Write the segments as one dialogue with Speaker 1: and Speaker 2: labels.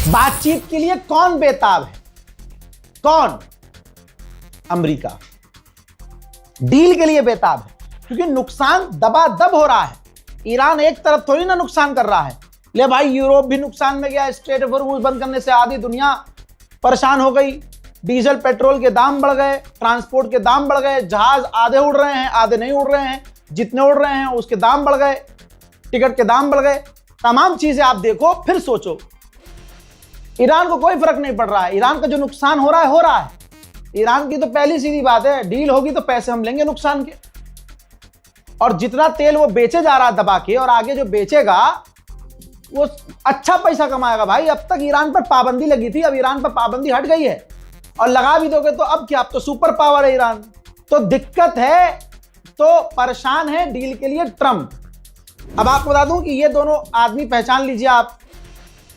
Speaker 1: बातचीत के लिए कौन बेताब है? कौन? अमेरिका। डील के लिए बेताब है क्योंकि नुकसान दबादब हो रहा है। ईरान एक तरफ थोड़ी ना नुकसान कर रहा है। ले भाई, यूरोप भी नुकसान में गया। स्ट्रेट ऑफ हॉर्मुज़ बंद करने से आधी दुनिया परेशान हो गई। डीजल पेट्रोल के दाम बढ़ गए, ट्रांसपोर्ट के दाम बढ़ गए, जहाज आधे उड़ रहे हैं, आधे नहीं उड़ रहे हैं, जितने उड़ रहे हैं उसके दाम बढ़ गए, टिकट के दाम बढ़ गए, तमाम चीजें आप देखो फिर सोचो। ईरान को कोई फर्क नहीं पड़ रहा है। ईरान का जो नुकसान हो रहा है, हो रहा है। ईरान की तो पहली सीधी बात है, डील होगी तो पैसे हम लेंगे नुकसान के। और जितना तेल वो बेचे जा रहा है दबा के, और आगे जो बेचेगा वो अच्छा पैसा कमाएगा भाई। अब तक ईरान पर पाबंदी लगी थी, अब ईरान पर पाबंदी हट गई है, और लगा भी दोगे तो अब क्या, अब तो सुपर पावर है ईरान। तो दिक्कत है, तो परेशान है डील के लिए ट्रंप। अब आपको बता दूं कि ये दोनों आदमी पहचान लीजिए आप,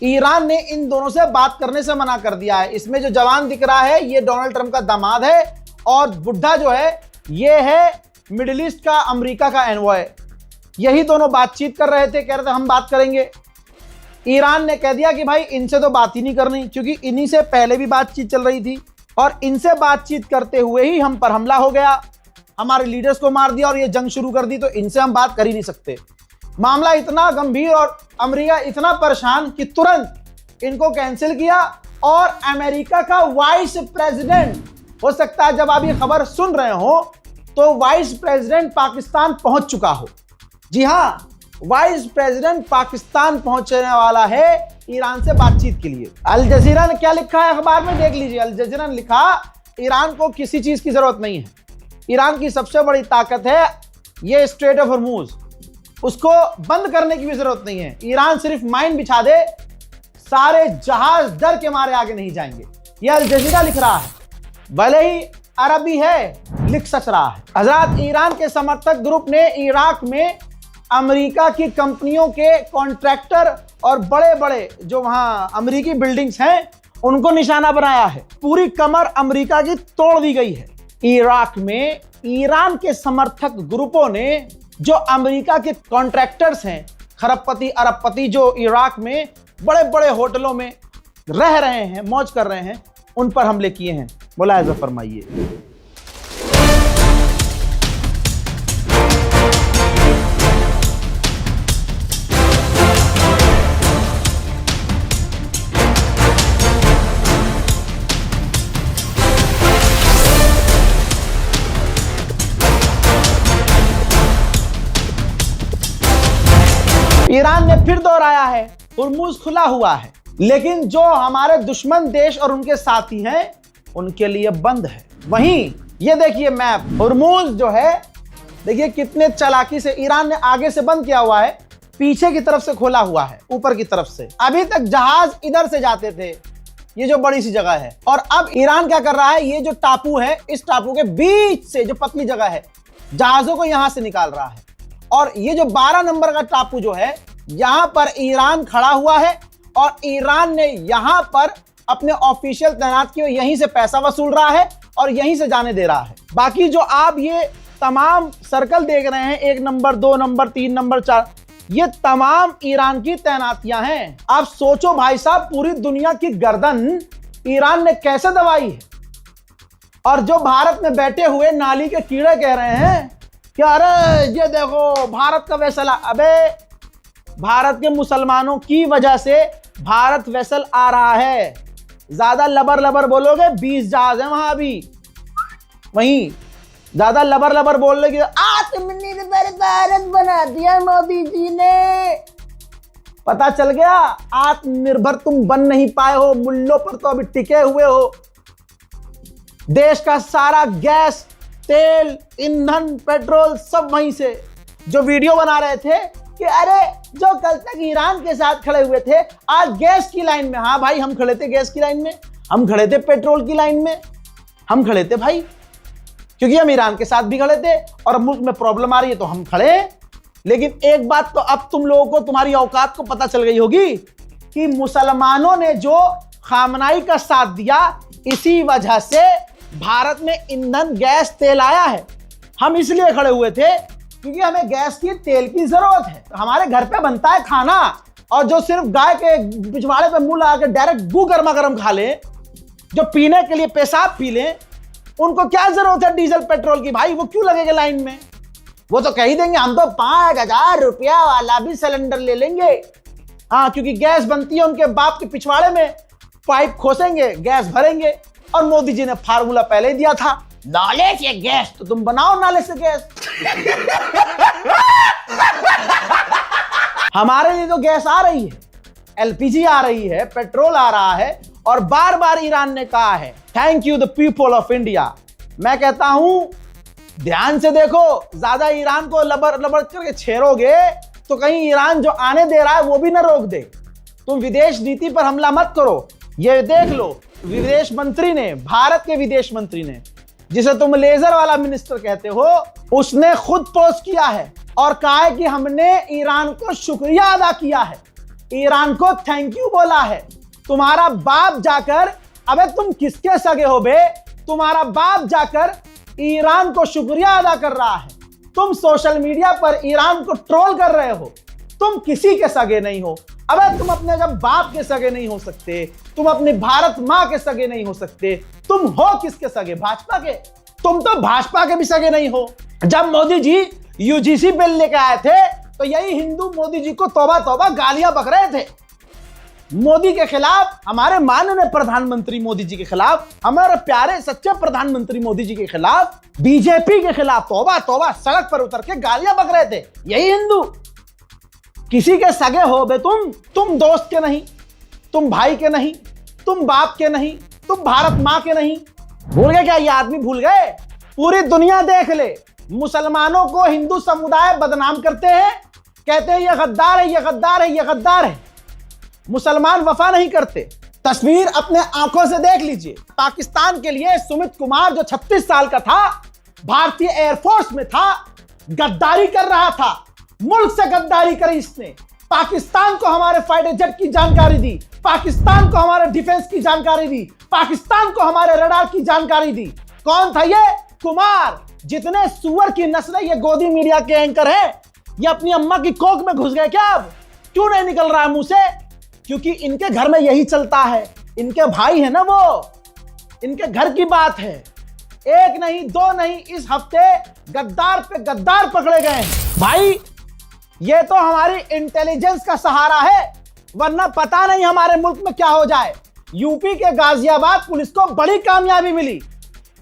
Speaker 1: ईरान ने इन दोनों से बात करने से मना कर दिया है। इसमें जो जवान दिख रहा है ये डोनाल्ड ट्रंप का दामाद है, और बुढ़ा जो है ये है मिडिल ईस्ट का अमेरिका का एनवॉय। यही दोनों बातचीत कर रहे थे, कह रहे थे हम बात करेंगे। ईरान ने कह दिया कि भाई इनसे तो बात ही नहीं करनी, क्योंकि इन्हीं से पहले भी बातचीत चल रही थी, और इनसे बातचीत करते हुए ही हम पर हमला हो गया, हमारे लीडर्स को मार दिया और ये जंग शुरू कर दी, तो इनसे हम बात कर ही नहीं सकते। मामला इतना गंभीर और अमेरिका इतना परेशान कि तुरंत इनको कैंसिल किया। और अमेरिका का वाइस प्रेसिडेंट, हो सकता है जब आप ये खबर सुन रहे हो तो वाइस प्रेसिडेंट पाकिस्तान पहुंच चुका हो। जी हां, वाइस प्रेसिडेंट पाकिस्तान पहुंचने वाला है ईरान से बातचीत के लिए। अल जजीरा ने क्या लिखा है अखबार में देख लीजिए। अल जजीरा ने लिखा, ईरान को किसी चीज की जरूरत नहीं है, ईरान की सबसे बड़ी ताकत है ये स्ट्रेट ऑफ हॉर्मुज़, उसको बंद करने की भी जरूरत नहीं है। ईरान सिर्फ माइन बिछा दे, सारे जहाज डर के मारे आगे नहीं जाएंगे। ये अल जजीरा लिख रहा है, भले ही अरबी है, लिख सच रहा है। हजरत, ईरान के समर्थक ग्रुप ने इराक में अमेरिका की कंपनियों के कॉन्ट्रैक्टर और बड़े बड़े जो वहां अमेरिकी बिल्डिंग्स हैं उनको निशाना बनाया है। पूरी कमर अमेरिका की तोड़ दी गई है। इराक में ईरान के समर्थक ग्रुपों ने जो अमेरिका के कॉन्ट्रैक्टर्स हैं, खरबपति अरबपति, जो इराक में बड़े बड़े होटलों में रह रहे हैं, मौज कर रहे हैं, उन पर हमले किए हैं। मुलाहिजा फरमाइए। ईरान ने फिर दोहराया है, हुर्मुज़ खुला हुआ है, लेकिन जो हमारे दुश्मन देश और उनके साथी हैं उनके लिए बंद है। वहीं ये देखिए मैप, हुर्मुज़ जो है देखिए कितने चालाकी से ईरान ने आगे से बंद किया हुआ है, पीछे की तरफ से खोला हुआ है, ऊपर की तरफ से। अभी तक जहाज इधर से जाते थे, ये जो बड़ी सी जगह है, और अब ईरान क्या कर रहा है, ये जो टापू है, इस टापू के बीच से जो पतली जगह है, जहाजों को यहां से निकाल रहा है। और ये जो 12 नंबर का टापू जो है, यहां पर ईरान खड़ा हुआ है, और ईरान ने यहां पर अपने ऑफिशियल तैनात किए, यहीं से पैसा वसूल रहा है और यहीं से जाने दे रहा है। बाकी जो आप ये तमाम सर्कल देख रहे हैं, 1 नंबर, 2 नंबर, 3 नंबर, 4, ये तमाम ईरान की तैनातियां हैं। आप सोचो भाई साहब, पूरी दुनिया की गर्दन ईरान ने कैसे दबाई है। और जो भारत में बैठे हुए नाली के कीड़े कह रहे हैं कि अरे ये देखो भारत का वेसल, अबे भारत के मुसलमानों की वजह से भारत वेसल आ रहा है। ज्यादा लबर लबर बोलोगे, 20 जहाज है वहां अभी। वहीं ज्यादा लबर लबर बोल रहे कि आत्मनिर्भर भारत बना दिया मोदी जी ने। पता चल गया, आत्मनिर्भर तुम बन नहीं पाए हो, मुल्लों पर तो अभी टिके हुए हो। देश का सारा गैस, तेल, ईंधन, पेट्रोल सब वहीं से। जो वीडियो बना रहे थे कि अरे जो कल तक ईरान के साथ खड़े हुए थे, आज गैस की लाइन में। हाँ भाई, हम खड़े थे गैस की लाइन में, हम खड़े थे पेट्रोल की लाइन में, हम खड़े थे भाई, क्योंकि हम ईरान के साथ भी खड़े थे और मुल्क में प्रॉब्लम आ रही है तो हम खड़े हैं। लेकिन एक बात तो अब तुम लोगों को, तुम्हारी औकात को पता चल गई होगी कि मुसलमानों ने जो खामनाई का साथ दिया, इसी वजह से भारत में ईंधन, गैस, तेल आया है। हम इसलिए खड़े हुए थे क्योंकि हमें गैस की, तेल की जरूरत है। तो हमारे घर पे बनता है खाना, और जो सिर्फ गाय के पिछवाड़े पे मुंह लगा के डायरेक्ट गू गर्मा गर्म खा ले, जो पीने के लिए पेशाब पी ले, उनको क्या जरूरत है डीजल पेट्रोल की भाई? वो क्यों लगेगा लाइन में? वो तो कह ही देंगे हम तो 5,000 रुपया वाला भी सिलेंडर ले लेंगे। हाँ, क्योंकि गैस बनती है उनके बाप के पिछवाड़े में, पाइप खोसेंगे, गैस भरेंगे। और मोदी जी ने फार्मूला पहले ही दिया था, नाले से गैस, तो तुम बनाओ नाले से गैस। हमारे लिए जो गैस आ रही है, एलपीजी आ रही है, पेट्रोल आ रहा है, और बार बार ईरान ने कहा है thank you the people of India. मैं कहता हूं ध्यान से देखो, ज्यादा ईरान को लबर लबर करके छेड़ोगे तो कहीं ईरान जो आने दे रहा है वो भी ना रोक दे। तुम विदेश नीति पर हमला मत करो। ये देख लो, विदेश मंत्री ने, भारत के विदेश मंत्री ने, जिसे तुम लेजर वाला मिनिस्टर कहते हो, उसने खुद पोस्ट किया है और कहा है कि हमने ईरान को शुक्रिया अदा किया है, ईरान को थैंक यू बोला है। तुम्हारा बाप जाकर, अबे तुम किसके सगे हो बे? तुम्हारा बाप जाकर ईरान को शुक्रिया अदा कर रहा है। तुम सोशल मीडिया पर ईरान को ट्रोल कर रहे हो। तुम किसी के सगे नहीं हो। अबे तुम अपने जब बाप के सगे नहीं हो सकते, तुम अपनी भारत मां के सगे नहीं हो सकते, तुम हो किसके सगे? भाजपा के। तुम तो भाजपा के भी सगे नहीं हो। जब मोदी जी यूजीसी बिल लेकर आए थे तो यही हिंदू मोदी जी को तौबा तौबा गालियां बक रहे थे। मोदी के खिलाफ, हमारे माननीय प्रधानमंत्री मोदी जी के खिलाफ, हमारे प्यारे सच्चे प्रधानमंत्री मोदी जी के खिलाफ, बीजेपी के खिलाफ तौबा तौबा सड़क पर उतर के गालियां बक रहे थे यही हिंदू। किसी के सगे हो बे तुम दोस्त के नहीं, तुम भाई के नहीं, तुम बाप के नहीं, तुम भारत मां के नहीं। भूल गए क्या? ये आदमी भूल गए? पूरी दुनिया देख ले, मुसलमानों को हिंदू समुदाय बदनाम करते हैं, कहते हैं ये गद्दार है, ये गद्दार है, ये गद्दार है। मुसलमान वफा नहीं करते। तस्वीर अपने आंखों से देख लीजिए। पाकिस्तान के लिए सुमित कुमार जो 36 साल का था, भारतीय एयरफोर्स में था, गद्दारी कर रहा था। मुल्क से गद्दारी करी इसने। पाकिस्तान को हमारे फाइटर जेट की जानकारी दी, पाकिस्तान को हमारे डिफेंस की जानकारी दी, पाकिस्तान को हमारे रडार की जानकारी दी। कौन था ये? कुमार। जितने सुअर की नस्लें ये गोदी मीडिया के एंकर हैं, ये अपनी अम्मा की कोख में घुस गए क्या? अब क्यों नहीं निकल रहा है मुंह से? क्योंकि इनके घर में यही चलता है। इनके भाई है ना वो, इनके घर की बात है। एक नहीं, दो नहीं, इस हफ्ते गद्दार पे गद्दार पकड़े गए हैं। भाई ये तो हमारी इंटेलिजेंस का सहारा है, वरना पता नहीं हमारे मुल्क में क्या हो जाए। यूपी के गाजियाबाद पुलिस को बड़ी कामयाबी मिली।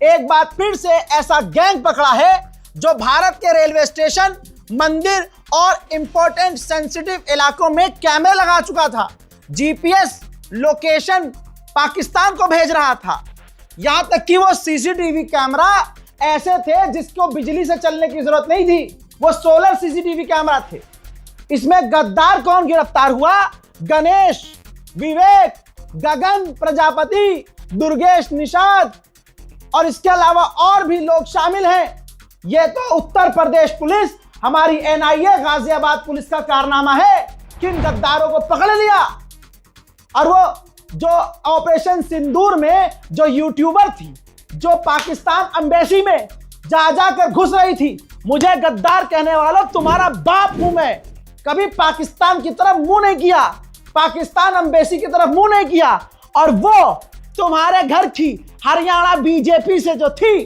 Speaker 1: एक बार फिर से ऐसा गैंग पकड़ा है जो भारत के रेलवे स्टेशन, मंदिर और इंपॉर्टेंट सेंसिटिव इलाकों में कैमरे लगा चुका था। जीपीएस लोकेशन पाकिस्तान को भेज रहा था। यहां तक कि वो सीसीटीवी कैमरा ऐसे थे जिसको बिजली से चलने की जरूरत नहीं थी, वो सोलर सीसीटीवी कैमरा थे। इसमें गद्दार कौन गिरफ्तार हुआ? गणेश, विवेक, गगन प्रजापति, दुर्गेश निषाद और इसके अलावा और भी लोग शामिल हैं। ये तो उत्तर प्रदेश पुलिस, हमारी एनआईए गाजियाबाद पुलिस का कारनामा है कि इन गद्दारों को पकड़ लिया। और वो जो ऑपरेशन सिंदूर में जो यूट्यूबर थी, जो पाकिस्तान एम्बेसी में जा जाकर घुस रही थी, मुझे गद्दार कहने वाला तुम्हारा बाप हूं मैं। कभी पाकिस्तान की तरफ मुंह नहीं किया, पाकिस्तान एम्बेसी की तरफ मुंह नहीं किया। और वो तुम्हारे घर की हरियाणा बीजेपी से जो थी,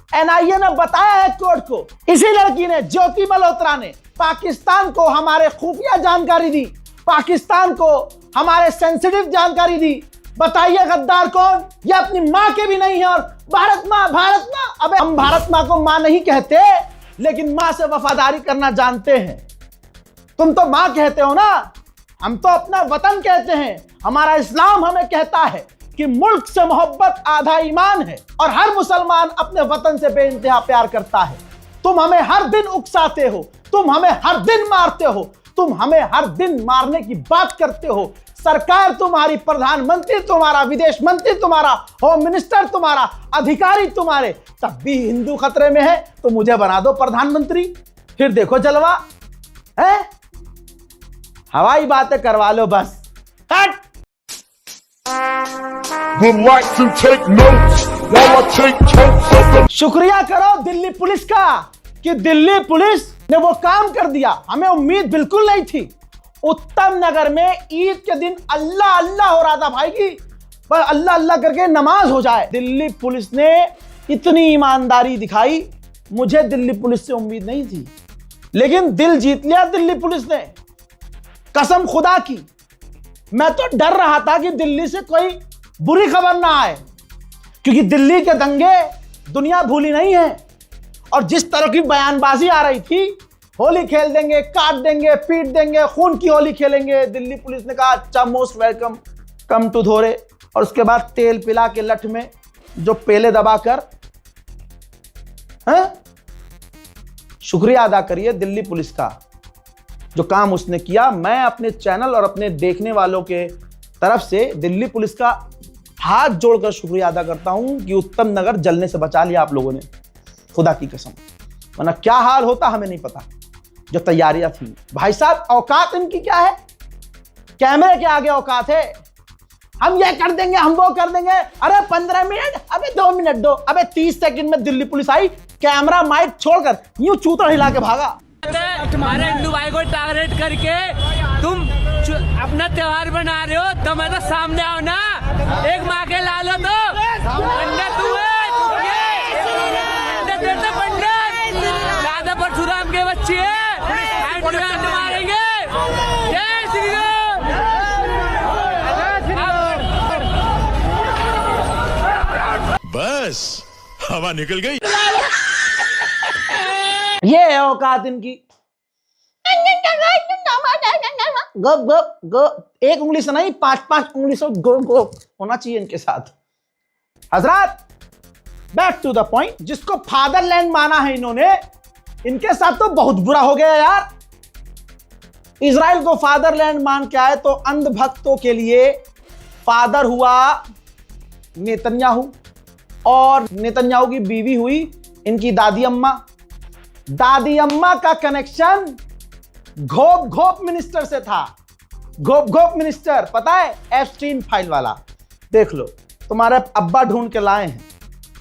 Speaker 1: एनआईए ने बताया है कोर्ट को, इसी लड़की ने, ज्योति मल्होत्रा ने पाकिस्तान को हमारे खुफिया जानकारी दी, पाकिस्तान को हमारे सेंसिटिव जानकारी दी। बताइए गद्दार कौन? ये अपनी मां के भी नहीं है। और भारत मां, भारत मां, अबे हम भारत मां को मां नहीं कहते, लेकिन मां से वफादारी करना जानते हैं। तुम तो मां कहते हो ना, हम तो अपना वतन कहते हैं। हमारा इस्लाम हमें कहता है कि मुल्क से मोहब्बत आधा ईमान है और हर मुसलमान अपने वतन से बेइंतहा प्यार करता है। तुम हमें हर दिन उकसाते हो, तुम हमें हर दिन मारते हो, तुम हमें हर दिन मारने की बात करते हो। सरकार तुम्हारी, प्रधानमंत्री तुम्हारा, विदेश मंत्री तुम्हारा, होम मिनिस्टर तुम्हारा, अधिकारी तुम्हारे, तब भी हिंदू खतरे में है तो मुझे बना दो प्रधानमंत्री, फिर देखो जलवा है। हवाई बातें करवा लो बस। हट। शुक्रिया करो दिल्ली पुलिस का कि दिल्ली पुलिस ने वो काम कर दिया। हमें उम्मीद बिल्कुल नहीं थी। उत्तम नगर में ईद के दिन अल्लाह अल्लाह हो रहा था भाई की, पर अल्लाह अल्लाह करके नमाज हो जाए। दिल्ली पुलिस ने इतनी ईमानदारी दिखाई, मुझे दिल्ली पुलिस से उम्मीद नहीं थी, लेकिन दिल जीत लिया दिल्ली पुलिस ने, कसम खुदा की। मैं तो डर रहा था कि दिल्ली से कोई बुरी खबर ना आए, क्योंकि दिल्ली के दंगे दुनिया भूली नहीं है। और जिस तरह की बयानबाजी आ रही थी, होली खेल देंगे, काट देंगे, पीट देंगे, खून की होली खेलेंगे, दिल्ली पुलिस ने कहा अच्छा मोस्ट वेलकम, कम टू धोरे। और उसके बाद तेल पिला के लठ में जो पेले दबाकर, शुक्रिया अदा करिए दिल्ली पुलिस का जो काम उसने किया। मैं अपने चैनल और अपने देखने वालों के तरफ से दिल्ली पुलिस का हाथ जोड़कर शुक्रिया अदा करता हूं कि उत्तम नगर जलने से बचा लिया आप लोगों ने, खुदा की कसम, वरना क्या हाल होता हमें नहीं पता। जो तैयारियां थी भाई साहब, औकात इनकी क्या है, कैमरे के आगे औकात है, हम ये कर देंगे, हम वो कर देंगे। अरे 15 मिनट, अबे 2 मिनट दो, अबे 30 सेकंड में दिल्ली पुलिस आई, कैमरा माइक छोड़कर यूं चूतड़ हिला के भागा।
Speaker 2: तुम्हारे हिंदू भाई को टारगेट करके तुम अपना त्योहार बना रहे हो, तो मैं तो सामने आओ ना, एक माँ के ला लो तो पंडित राधा परशुराम के बच्चे मारेंगे। जय श्री राम।
Speaker 3: बस हवा निकल गई।
Speaker 1: ये है औकात इनकी। गप गप गप, एक उंगली से नहीं, 5-5 उंगली से गो गो होना चाहिए इनके साथ। हजरात, बैक टू द पॉइंट, जिसको फादरलैंड माना है इन्होंने, इनके साथ तो बहुत बुरा हो गया यार। इजराइल को फादरलैंड मान के आए तो अंधभक्तों के लिए फादर हुआ नेतन्याहू, और नेतन्याहू की बीवी हुई इनकी दादी अम्मा। दादी अम्मा का कनेक्शन घोप घोप मिनिस्टर से था। घोप घोप मिनिस्टर पता है, एप्स्टीन फाइल वाला, देख लो, तुम्हारे अब्बा ढूंढ के लाए हैं,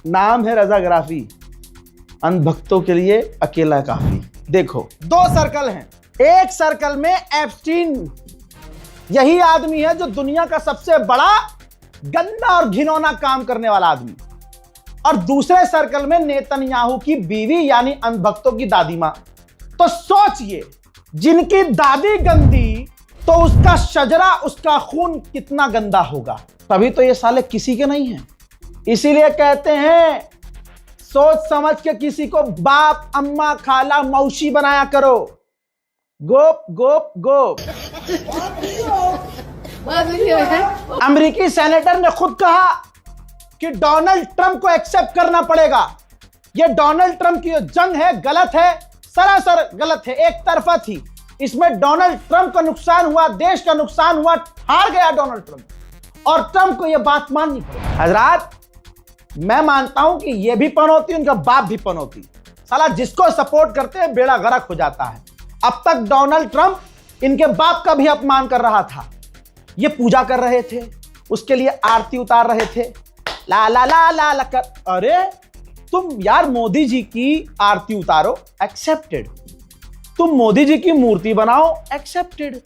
Speaker 1: नाम है रजा ग्राफी। अंधभक्तों के लिए अकेला काफी। देखो 2 सर्कल हैं, एक सर्कल में एप्स्टीन, यही आदमी है जो दुनिया का सबसे बड़ा गंदा और घिनौना काम करने वाला आदमी, और दूसरे सर्कल में नेतन्याहू की बीवी यानी अंधभक्तों की दादी मां। तो सोचिए, जिनकी दादी गंदी तो उसका शजरा, उसका खून कितना गंदा होगा। तभी तो ये साले किसी के नहीं हैं। इसीलिए कहते हैं सोच समझ के किसी को बाप, अम्मा, खाला, मौसी बनाया करो। गोप गोप गोप। अमेरिकी सेनेटर ने खुद कहा कि डोनाल्ड ट्रंप को एक्सेप्ट करना पड़ेगा। यह डोनाल्ड ट्रंप की जो जंग है गलत है, सरासर गलत है, एक तरफा थी। इसमें डोनाल्ड ट्रंप का नुकसान हुआ, देश का नुकसान हुआ, हार गया डोनाल्ड ट्रंप, और ट्रंप को यह बात माननी पड़ी। हजरात, मैं मानता हूं कि यह भी पनौती, उनका बाप भी पनौती। साला जिसको सपोर्ट करते हैं बेड़ा गर्क हो जाता है। अब तक डोनाल्ड ट्रंप इनके बाप का भी अपमान कर रहा था। ये पूजा कर रहे थे, उसके लिए आरती उतार रहे थे, ला ला ला ला ला कर। अरे तुम यार मोदी जी की आरती उतारो, एक्सेप्टेड। तुम मोदी जी की मूर्ति बनाओ, एक्सेप्टेड।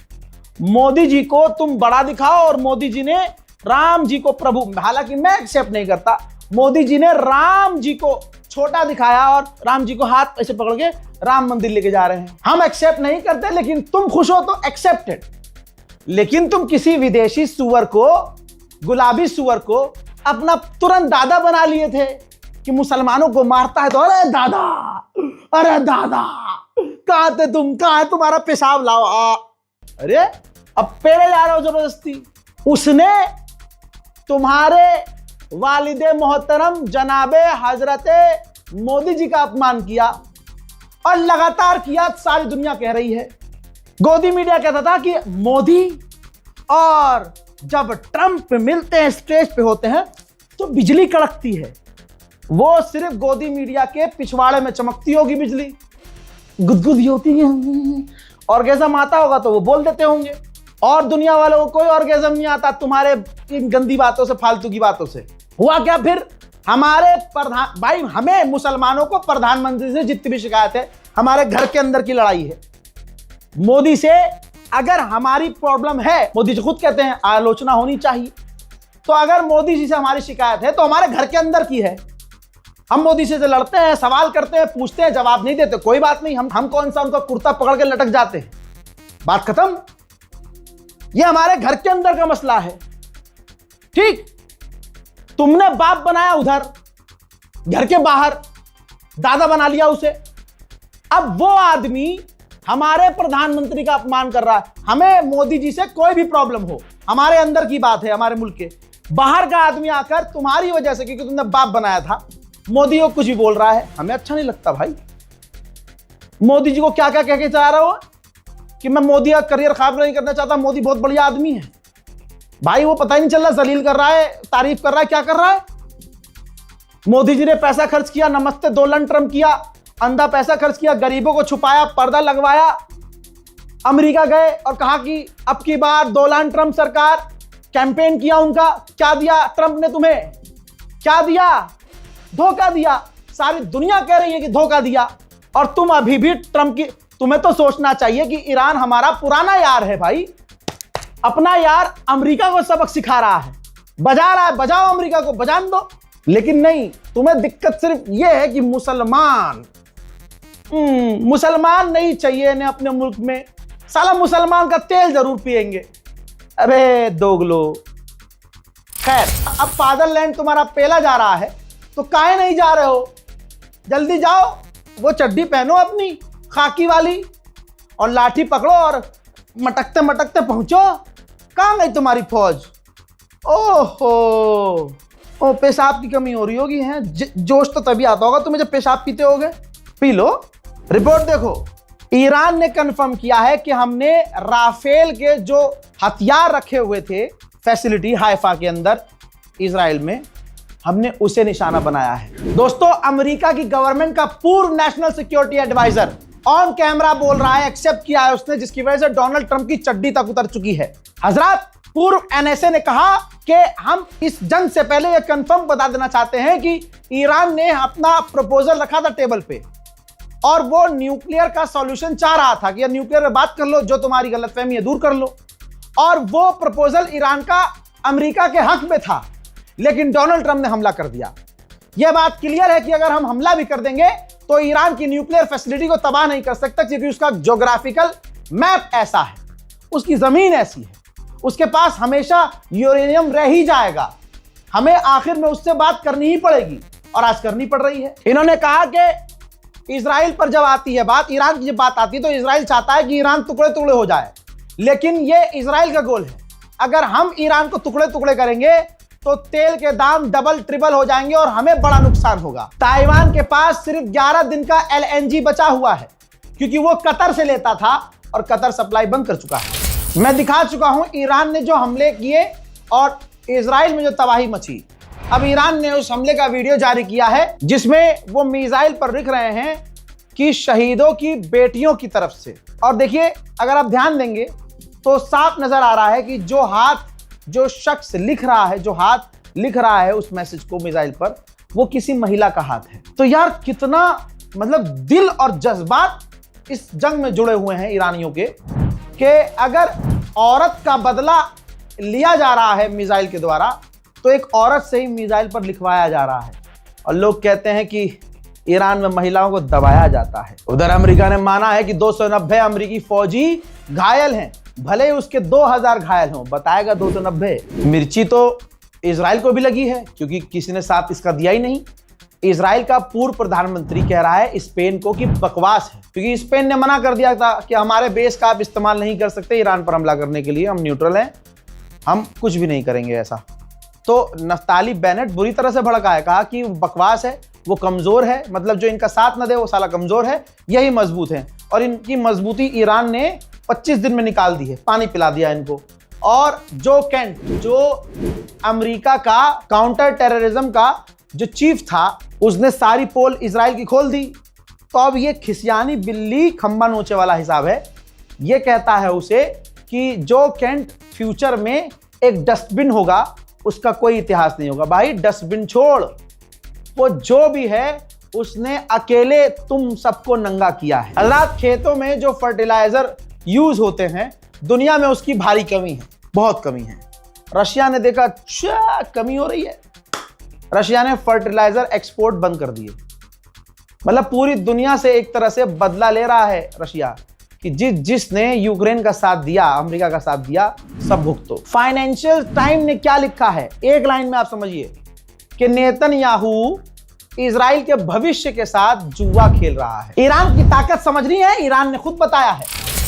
Speaker 1: मोदी जी को तुम बड़ा दिखाओ, और मोदी जी ने राम जी को प्रभु, हालांकि मैं एक्सेप्ट नहीं करता, मोदी जी ने राम जी को छोटा दिखाया और राम जी को हाथ ऐसे पकड़ के राम मंदिर लेके जा रहे हैं। हम एक्सेप्ट नहीं करते, लेकिन तुम खुश हो तो एक्सेप्टेड। लेकिन तुम किसी विदेशी सुअर को, गुलाबी सुअर को अपना तुरंत दादा बना लिए थे कि मुसलमानों को मारता है तो अरे दादा, अरे दादा, कहां थे तुम, कहां है तुम्हारा पेशाब लाओ। अरे अब पेरे जा रहे हो जबरदस्ती। उसने तुम्हारे वालिदे मोहतरम जनाबे हजरते मोदी जी का अपमान किया, और लगातार किया, सारी दुनिया कह रही है। गोदी मीडिया कहता था कि मोदी और जब ट्रंप मिलते हैं, स्टेज पे होते हैं, तो बिजली कड़कती है। वो सिर्फ गोदी मीडिया के पिछवाड़े में चमकती होगी बिजली, गुदगुदी होती है, ऑर्गेज़म आता होगा तो वो बोल देते होंगे, और दुनिया वालों को कोई ऑर्गेज़म नहीं आता तुम्हारे इन गंदी बातों से, फालतू की बातों से। हुआ क्या फिर, हमारे प्रधान भाई, हमें मुसलमानों को प्रधानमंत्री से जितनी भी शिकायत है, हमारे घर के अंदर की लड़ाई है। मोदी से अगर हमारी प्रॉब्लम है, मोदी जी खुद कहते हैं आलोचना होनी चाहिए, तो अगर मोदी जी से हमारी शिकायत है तो हमारे घर के अंदर की है। हम मोदी जी से लड़ते हैं, सवाल करते हैं, पूछते हैं, जवाब नहीं देते, कोई बात नहीं, हम कौन सा उनका कुर्ता पकड़ के लटक जाते हैं, बात खत्म। ये हमारे घर के अंदर का मसला है। ठीक, तुमने बाप बनाया उधर, घर के बाहर दादा बना लिया उसे। अब वो आदमी हमारे प्रधानमंत्री का अपमान कर रहा है। हमें मोदी जी से कोई भी प्रॉब्लम हो, हमारे अंदर की बात है, हमारे मुल्क के बाहर का आदमी आकर तुम्हारी वजह से, क्योंकि तुमने बाप बनाया था, मोदी को कुछ भी बोल रहा है, हमें अच्छा नहीं लगता भाई। मोदी जी को क्या क्या कह के चला रहा हो कि मैं मोदी का करियर खराब नहीं करना चाहता, मोदी बहुत बढ़िया आदमी है। भाई वो पता ही नहीं चल रहा, जलील कर रहा है, तारीफ कर रहा है, क्या कर रहा है। मोदी जी ने पैसा खर्च किया, नमस्ते डोनाल्ड ट्रंप किया, अंधा पैसा खर्च किया, गरीबों को छुपाया, पर्दा लगवाया, अमेरिका गए और कहा कि अब की बार डोनाल्ड ट्रंप सरकार, कैंपेन किया उनका। क्या दिया ट्रंप ने तुम्हें? क्या दिया? धोखा दिया। सारी दुनिया कह रही है कि धोखा दिया, और तुम अभी भी ट्रंप की, तुम्हें तो सोचना चाहिए कि ईरान हमारा पुराना यार है भाई, अपना यार अमेरिका को सबक सिखा रहा है, बजा रहा है, बजाओ अमेरिका को, बजान दो। लेकिन नहीं, तुम्हें दिक्कत सिर्फ यह है कि मुसलमान नहीं चाहिए इन्हें अपने मुल्क में, साला मुसलमान का तेल जरूर पिएंगे। अरे दोगलो। खैर, अब फादरलैंड तुम्हारा पेला जा रहा है तो काहे नहीं जा रहे हो? जल्दी जाओ, वो चड्डी पहनो अपनी खाकी वाली और लाठी पकड़ो और मटकते मटकते पहुंचो। कहां गई तुम्हारी फौज? ओहो, ओ पेशाब की कमी हो रही होगी, है जोश तो तभी आता होगा तुम्हें जब पेशाब पीते होगे। P low. रिपोर्ट देखो, ईरान ने कंफर्म किया है कि हमने राफेल के जो हथियार रखे हुए थे फैसिलिटी हाइफा के अंदर इजराइल में, हमने उसे निशाना बनाया है। दोस्तों, अमेरिका की गवर्नमेंट का पूर्व national security adviser on camera बोल रहा है, एक्सेप्ट किया है उसने, जिसकी वजह से डोनाल्ड ट्रंप की चड्डी तक उतर चुकी है। हजरत, पूर्व एनएसए ने कहा कि हम इस जंग से पहले यह कंफर्म बता देना चाहते हैं कि ईरान ने अपना प्रपोजल रखा था टेबल पे, और वो न्यूक्लियर का सॉल्यूशन चाह रहा था कि यार न्यूक्लियर में बात कर लो, जो तुम्हारी गलतफहमी है दूर कर लो। और वो प्रपोजल ईरान का अमेरिका के हक में था, लेकिन डोनाल्ड ट्रंप ने हमला कर दिया। यह बात क्लियर है कि अगर हम हमला भी कर देंगे तो ईरान की न्यूक्लियर फैसिलिटी को तबाह नहीं कर सकता, क्योंकि उसका ज्योग्राफिकल मैप ऐसा है, उसकी जमीन ऐसी है, उसके पास हमेशा यूरेनियम रह ही जाएगा। हमें आखिर में उससे बात करनी ही पड़ेगी, और आज करनी पड़ रही है। इन्होंने कहा कि इजराइल पर जब आती है बात, ईरान की जब बात आती है, तो इजराइल चाहता है कि ईरान टुकड़े टुकड़े हो जाए, लेकिन यह इजराइल का गोल है। अगर हम ईरान को टुकड़े टुकड़े करेंगे तो तेल के दाम डबल ट्रिपल हो जाएंगे और हमें बड़ा नुकसान होगा। ताइवान के पास सिर्फ 11 दिन का एलएनजी बचा हुआ है, क्योंकि वो कतर से लेता था और कतर सप्लाई बंद कर चुका है। मैं दिखा चुका हूं ईरान ने जो हमले किए और इजराइल में जो तबाही मची। अब ईरान ने उस हमले का वीडियो जारी किया है, जिसमें वो मिसाइल पर लिख रहे हैं कि शहीदों की बेटियों की तरफ से। और देखिए, अगर आप ध्यान देंगे तो साफ नजर आ रहा है कि जो शख्स लिख रहा है, जो हाथ लिख रहा है उस मैसेज को मिसाइल पर, वो किसी महिला का हाथ है। तो यार कितना मतलब दिल और जज्बात इस जंग में जुड़े हुए हैं ईरानियों के, कि अगर औरत का बदला लिया जा रहा है मिसाइल के द्वारा, तो एक औरत से ही मिसाइल पर लिखवाया जा रहा है। और लोग कहते हैं कि ईरान में महिलाओं को दबाया जाता है। उधर अमेरिका ने माना है कि 290 अमेरिकी फौजी घायल हैं, भले उसके 2000 घायल हों, बताएगा 290। मिर्ची तो इजराइल को भी लगी है, क्योंकि किसी ने साथ इसका दिया ही नहीं। इजराइल का पूर्व प्रधानमंत्री कह रहा है स्पेन को कि बकवास है, क्योंकि स्पेन ने मना कर दिया था कि हमारे बेस का आप इस्तेमाल नहीं कर सकते ईरान पर हमला करने के लिए, हम न्यूट्रल हैं, हम कुछ भी नहीं करेंगे ऐसा। तो नफ्ताली बेनेट बुरी तरह से भड़का है, कहा कि बकवास है, वो कमजोर है, मतलब जो इनका साथ न दे वो साला कमजोर है, यही मजबूत है। और इनकी मजबूती ईरान ने 25 दिन में निकाल दी है, पानी पिला दिया इनको। और जो कैंट, जो अमेरिका का काउंटर टेररिज्म का जो चीफ था, उसने सारी पोल इजराइल की खोल दी। तो अब ये खिसियानी बिल्ली खंबा नोचे वाला हिसाब है। ये कहता है उसे कि जो कैंट फ्यूचर में एक डस्टबिन होगा, उसका कोई इतिहास नहीं होगा। भाई डस्टबिन छोड़, वो जो भी है उसने अकेले तुम सबको नंगा किया है। हज़रात, खेतों में जो फर्टिलाइजर यूज होते हैं दुनिया में उसकी भारी कमी है, बहुत कमी है। रशिया ने देखा अच्छा कमी हो रही है, रशिया ने फर्टिलाइजर एक्सपोर्ट बंद कर दिए। मतलब पूरी दुनिया से एक तरह से बदला ले रहा है रशिया कि जिसने यूक्रेन का साथ दिया, अमेरिका का साथ दिया, सब भुगतो। फाइनेंशियल टाइम ने क्या लिखा है, एक लाइन में आप समझिए कि नेतन्याहू इजराइल के भविष्य के साथ जुआ खेल रहा है। ईरान की ताकत समझ रही है, ईरान ने खुद बताया है।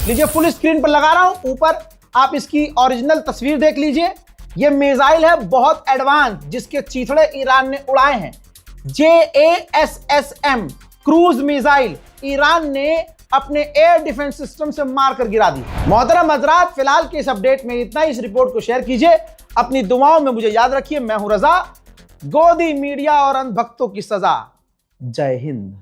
Speaker 1: लीजिए फुल स्क्रीन पर लगा रहा हूं, ऊपर आप इसकी ओरिजिनल तस्वीर देख लीजिए। यह मिसाइल है बहुत एडवांस, जिसके चीथड़े ईरान ने उड़ाए हैं। JASSM क्रूज मिसाइल ईरान ने अपने एयर डिफेंस सिस्टम से मारकर गिरा दी। मोहतरम हजरात, फिलहाल के इस अपडेट में इतना ही। इस रिपोर्ट को शेयर कीजिए, अपनी दुआओं में मुझे याद रखिए। मैं हूं रजा। गोदी मीडिया और अंधभक्तों की सजा। जय हिंद।